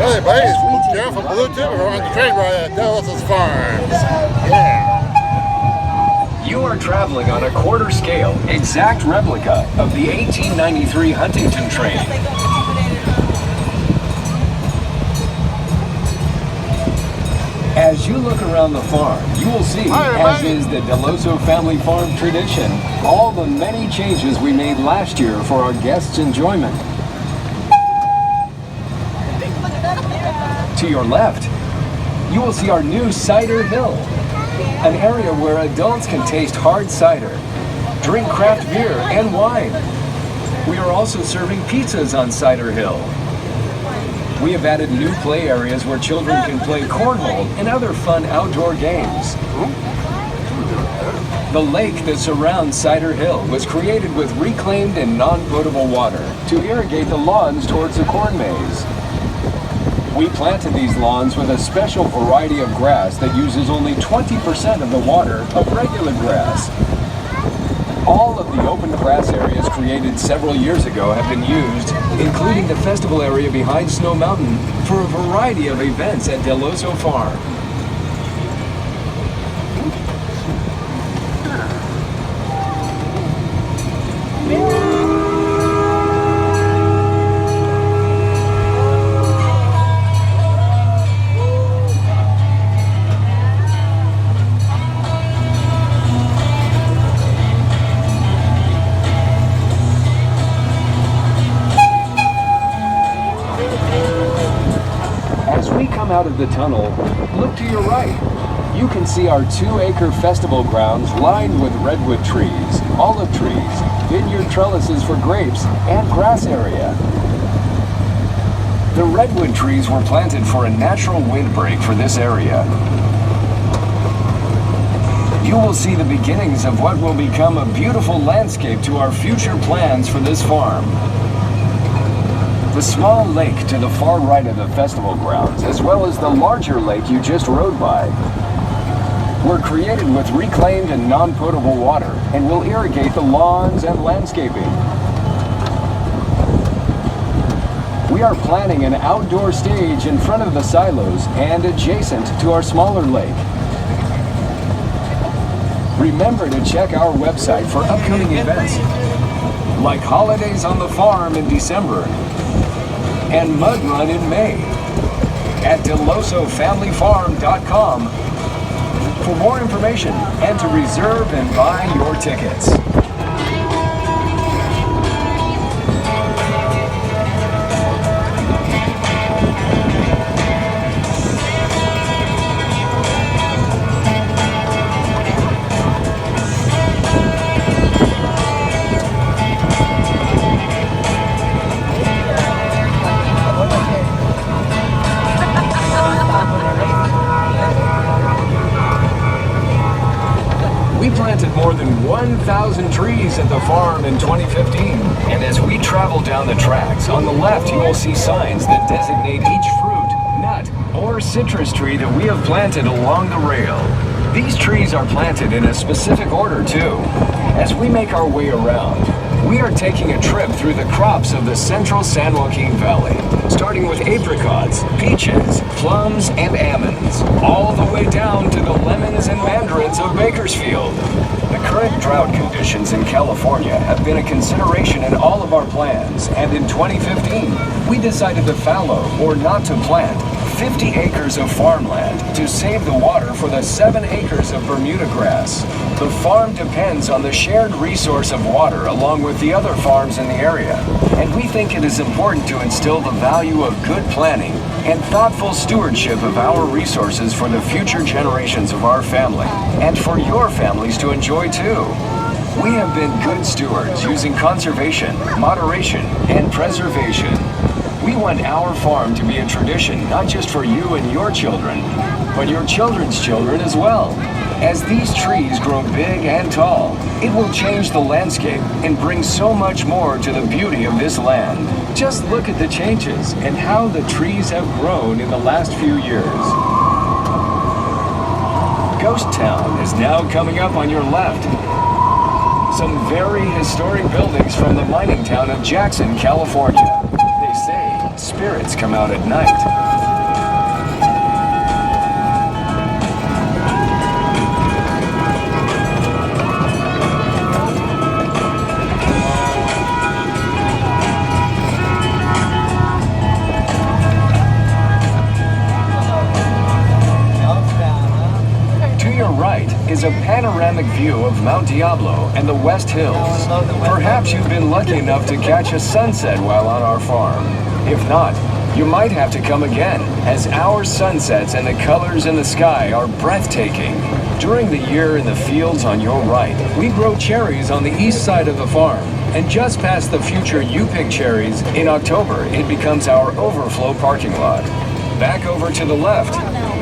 Hey, buddy, it's Luke Jeff from Blue Tip. We're on the train ride at Dell Farms. Yeah. You are traveling on a quarter scale, exact replica of the 1893 Huntington train. As you look around the farm, you will see, as is the Osso family farm tradition, all the many changes we made last year for our guests' enjoyment. To your left, you will see our new Cider Hill, an area where adults can taste hard cider, drink craft beer and wine. We are also serving pizzas on Cider Hill. We have added new play areas where children can play cornhole and other fun outdoor games. The lake that surrounds Cider Hill was created with reclaimed and non-potable water to irrigate the lawns towards the corn maze. We planted these lawns with a special variety of grass that uses only 20% of the water of regular grass. All of the open grass areas created several years ago have been used, including the festival area behind Snow Mountain, for a variety of events at Del Osso Farm. Out of the tunnel, look to your right. You can see our 2-acre festival grounds lined with redwood trees, olive trees, vineyard trellises for grapes, and grass area. The redwood trees were planted for a natural windbreak for this area. You will see the beginnings of what will become a beautiful landscape to our future plans for this farm. The small lake to the far right of the festival grounds, as well as the larger lake you just rode by, were created with reclaimed and non-potable water and will irrigate the lawns and landscaping. We are planning an outdoor stage in front of the silos and adjacent to our smaller lake. Remember to check our website for upcoming events, like Holidays on the Farm in December, and Mud Run in May at DelOssoFamilyFarm.com for more information and to reserve and buy your tickets. More than 1,000 trees at the farm in 2015. And as we travel down the tracks, on the left you will see signs that designate each fruit, nut, or citrus tree that we have planted along the rail. These trees are planted in a specific order too. As we make our way around, we are taking a trip through the crops of the central San Joaquin Valley, starting with apricots, peaches, plums, and almonds, all the way down to the lemons and mandarins of Bakersfield. The current drought conditions in California have been a consideration in all of our plans, and in 2015, we decided to fallow, or not to plant, 50 acres of farmland to save the water for the 7 acres of Bermuda grass. The farm depends on the shared resource of water along with the other farms in the area, and we think it is important to instill the value of good planning and thoughtful stewardship of our resources for the future generations of our family, and for your families to enjoy too. We have been good stewards using conservation, moderation, and preservation. We want our farm to be a tradition not just for you and your children, but your children's children as well. As these trees grow big and tall, it will change the landscape and bring so much more to the beauty of this land. Just look at the changes and how the trees have grown in the last few years. Ghost Town is now coming up on your left. Some very historic buildings from the mining town of Jackson, California. They say spirits come out at night. Right is a panoramic view of Mount Diablo and the West Hills. Perhaps you've been lucky enough to catch a sunset while on our farm. If not, you might have to come again, as our sunsets and the colors in the sky are breathtaking. During the year in the fields on your right, we grow cherries on the east side of the farm. And just past the future you pick cherries, in October it becomes our overflow parking lot. Back over to the left,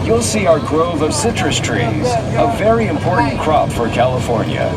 you'll see our grove of citrus trees, a very important crop for California.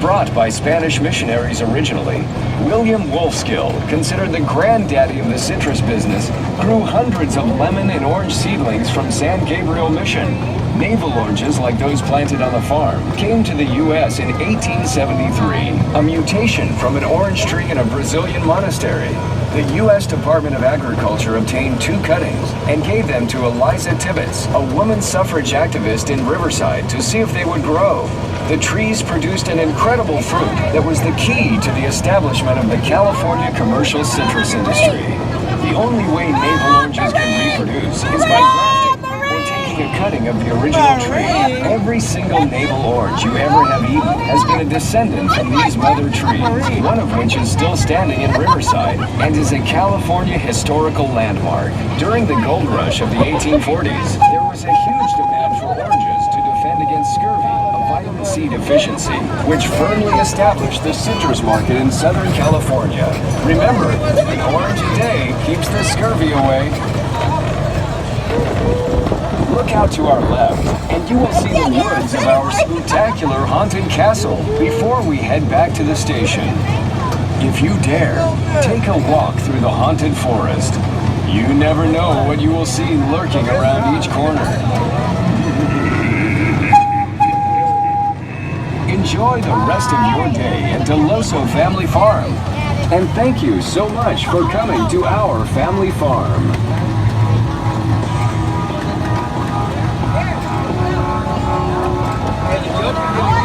Brought by Spanish missionaries originally, William Wolfskill, considered the granddaddy of the citrus business, grew hundreds of lemon and orange seedlings from San Gabriel Mission. Navel oranges like those planted on the farm came to the U.S. in 1873, a mutation from an orange tree in a Brazilian monastery. The U.S. Department of Agriculture obtained 2 cuttings and gave them to Eliza Tibbetts, a woman suffrage activist in Riverside, to see if they would grow. The trees produced an incredible fruit that was the key to the establishment of the California commercial citrus industry. The only way navel oranges can reproduce is by grafting, or taking a cutting of the original tree. Every single navel orange you ever have eaten has been a descendant from these mother trees, one of which is still standing in Riverside and is a California historical landmark. During the gold rush of the 1840s, there was a huge demand for oranges to defend against scurvy, a vitamin C deficiency, which firmly established the citrus market in Southern California. Remember, an orange a day keeps the scurvy away. Look out to our left, and you will see the woods of our spectacular haunted castle before we head back to the station. If you dare, take a walk through the haunted forest. You never know what you will see lurking around each corner. Enjoy the rest of your day at Osso Family Farm. And thank you so much for coming to our family farm. Good.